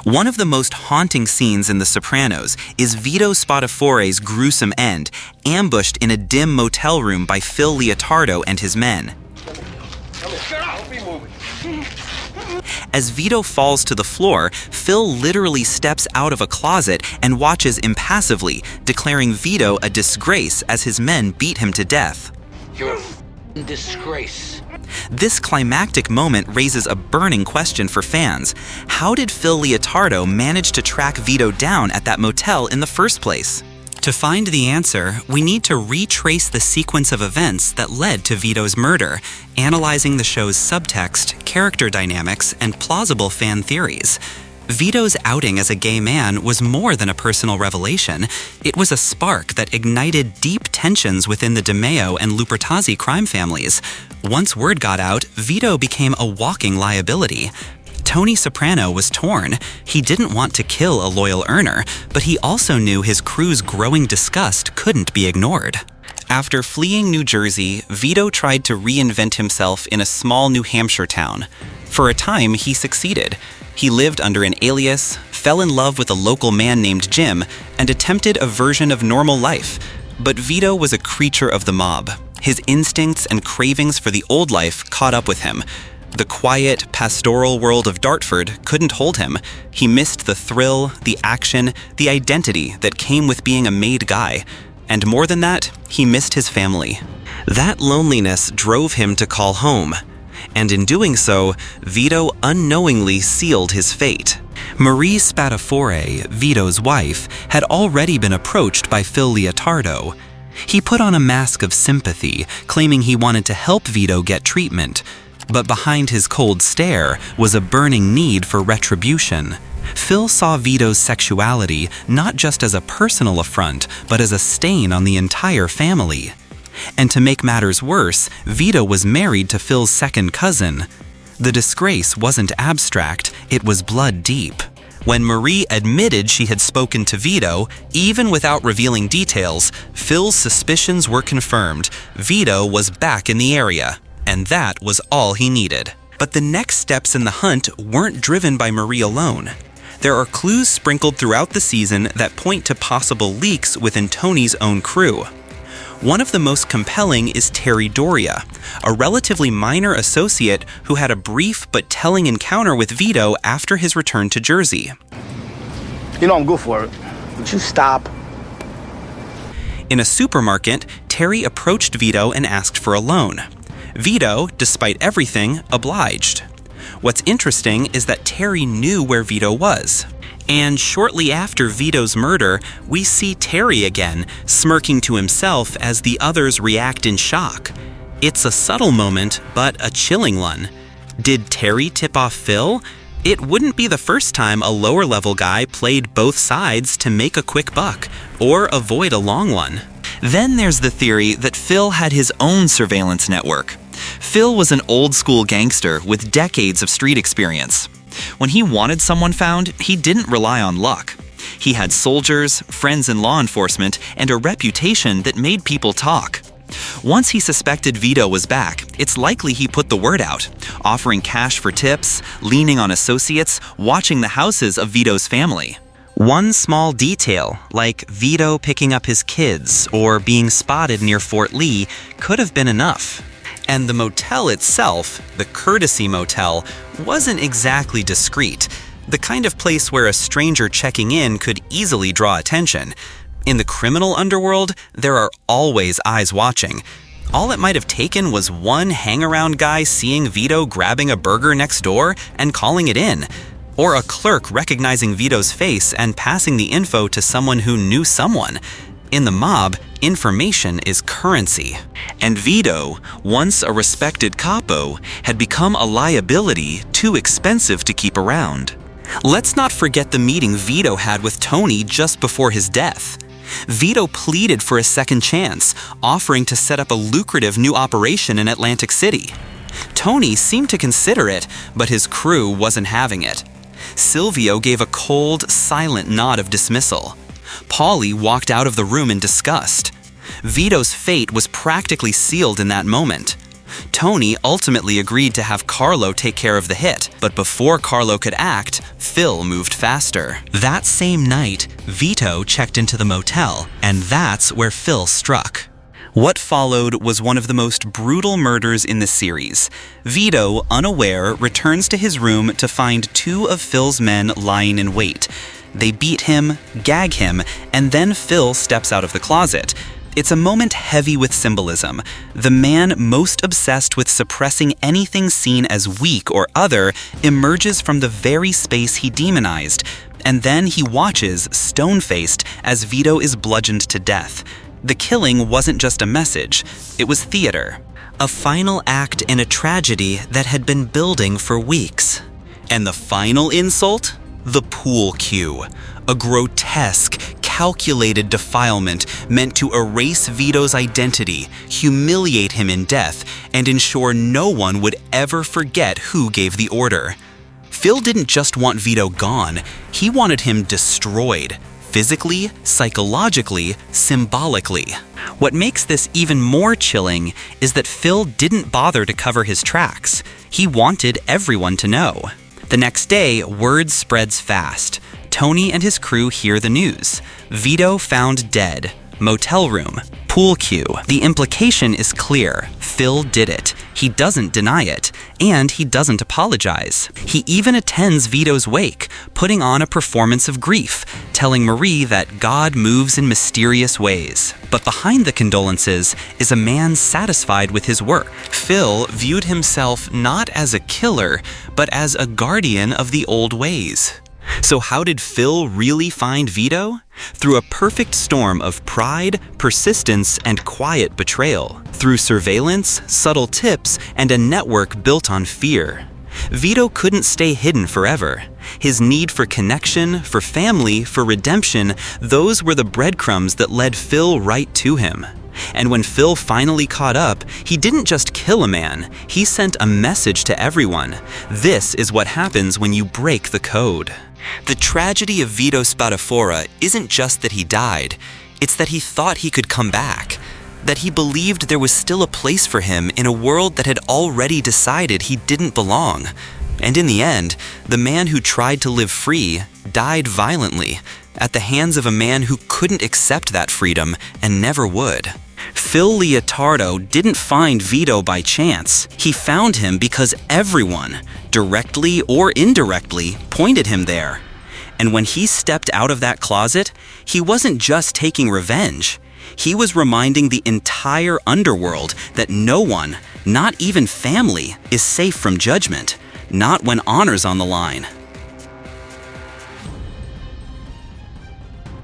One of the most haunting scenes in The Sopranos is Vito Spatafore's gruesome end, ambushed in a dim motel room by Phil Leotardo and his men. As Vito falls to the floor, Phil literally steps out of a closet and watches impassively, declaring Vito a disgrace as his men beat him to death. You're a disgrace. This climactic moment raises a burning question for fans. How did Phil Leotardo manage to track Vito down at that motel in the first place? To find the answer, we need to retrace the sequence of events that led to Vito's murder, analyzing the show's subtext, character dynamics, and plausible fan theories. Vito's outing as a gay man was more than a personal revelation. It was a spark that ignited deep tensions within the DeMeo and Lupertazzi crime families. Once word got out, Vito became a walking liability. Tony Soprano was torn. He didn't want to kill a loyal earner, but he also knew his crew's growing disgust couldn't be ignored. After fleeing New Jersey, Vito tried to reinvent himself in a small New Hampshire town. For a time, he succeeded. He lived under an alias, fell in love with a local man named Jim, and attempted a version of normal life. But Vito was a creature of the mob. His instincts and cravings for the old life caught up with him. The quiet, pastoral world of Dartford couldn't hold him. He missed the thrill, the action, the identity that came with being a made guy. And more than that, he missed his family. That loneliness drove him to call home. And in doing so, Vito unknowingly sealed his fate. Marie Spatafore, Vito's wife, had already been approached by Phil Leotardo. He put on a mask of sympathy, claiming he wanted to help Vito get treatment. But behind his cold stare was a burning need for retribution. Phil saw Vito's sexuality not just as a personal affront, but as a stain on the entire family. And to make matters worse, Vito was married to Phil's second cousin. The disgrace wasn't abstract, it was blood deep. When Marie admitted she had spoken to Vito, even without revealing details, Phil's suspicions were confirmed. Vito was back in the area, and that was all he needed. But the next steps in the hunt weren't driven by Marie alone. There are clues sprinkled throughout the season that point to possible leaks within Tony's own crew. One of the most compelling is Terry Doria, a relatively minor associate who had a brief but telling encounter with Vito after his return to Jersey. You know I'm good for it. Would you stop? In a supermarket, Terry approached Vito and asked for a loan. Vito, despite everything, obliged. What's interesting is that Terry knew where Vito was. And shortly after Vito's murder, we see Terry again, smirking to himself as the others react in shock. It's a subtle moment, but a chilling one. Did Terry tip off Phil? It wouldn't be the first time a lower-level guy played both sides to make a quick buck, or avoid a long one. Then there's the theory that Phil had his own surveillance network. Phil was an old-school gangster with decades of street experience. When he wanted someone found, he didn't rely on luck. He had soldiers, friends in law enforcement, and a reputation that made people talk. Once he suspected Vito was back, it's likely he put the word out, offering cash for tips, leaning on associates, watching the houses of Vito's family. One small detail, like Vito picking up his kids or being spotted near Fort Lee, could have been enough. And the motel itself, the Courtesy Motel, wasn't exactly discreet. The kind of place where a stranger checking in could easily draw attention. In the criminal underworld, there are always eyes watching. All it might have taken was one hang-around guy seeing Vito grabbing a burger next door and calling it in. Or a clerk recognizing Vito's face and passing the info to someone who knew someone. In the mob, information is currency. And Vito, once a respected capo, had become a liability too expensive to keep around. Let's not forget the meeting Vito had with Tony just before his death. Vito pleaded for a second chance, offering to set up a lucrative new operation in Atlantic City. Tony seemed to consider it, but his crew wasn't having it. Silvio gave a cold, silent nod of dismissal. Paulie walked out of the room in disgust. Vito's fate was practically sealed in that moment. Tony ultimately agreed to have Carlo take care of the hit, but before Carlo could act, Phil moved faster. That same night, Vito checked into the motel, and that's where Phil struck. What followed was one of the most brutal murders in the series. Vito, unaware, returns to his room to find two of Phil's men lying in wait. They beat him, gag him, and then Phil steps out of the closet. It's a moment heavy with symbolism. The man most obsessed with suppressing anything seen as weak or other emerges from the very space he demonized, and then he watches, stone-faced, as Vito is bludgeoned to death. The killing wasn't just a message, it was theater. A final act in a tragedy that had been building for weeks. And the final insult? The pool cue. A grotesque, calculated defilement meant to erase Vito's identity, humiliate him in death, and ensure no one would ever forget who gave the order. Phil didn't just want Vito gone, he wanted him destroyed. Physically, psychologically, symbolically. What makes this even more chilling is that Phil didn't bother to cover his tracks. He wanted everyone to know. The next day, word spreads fast. Tony and his crew hear the news. Vito found dead. Motel room. Pool cue. The implication is clear. Phil did it. He doesn't deny it. And he doesn't apologize. He even attends Vito's wake, putting on a performance of grief, telling Marie that God moves in mysterious ways. But behind the condolences is a man satisfied with his work. Phil viewed himself not as a killer, but as a guardian of the old ways. So how did Phil really find Vito? Through a perfect storm of pride, persistence, and quiet betrayal. Through surveillance, subtle tips, and a network built on fear. Vito couldn't stay hidden forever. His need for connection, for family, for redemption, those were the breadcrumbs that led Phil right to him. And when Phil finally caught up, he didn't just kill a man, he sent a message to everyone. This is what happens when you break the code. The tragedy of Vito Spadafora isn't just that he died, it's that he thought he could come back. That he believed there was still a place for him in a world that had already decided he didn't belong. And in the end, the man who tried to live free died violently, at the hands of a man who couldn't accept that freedom and never would. Phil Leotardo didn't find Vito by chance. He found him because everyone, directly or indirectly, pointed him there. And when he stepped out of that closet, he wasn't just taking revenge. He was reminding the entire underworld that no one, not even family, is safe from judgment. Not when honor's on the line.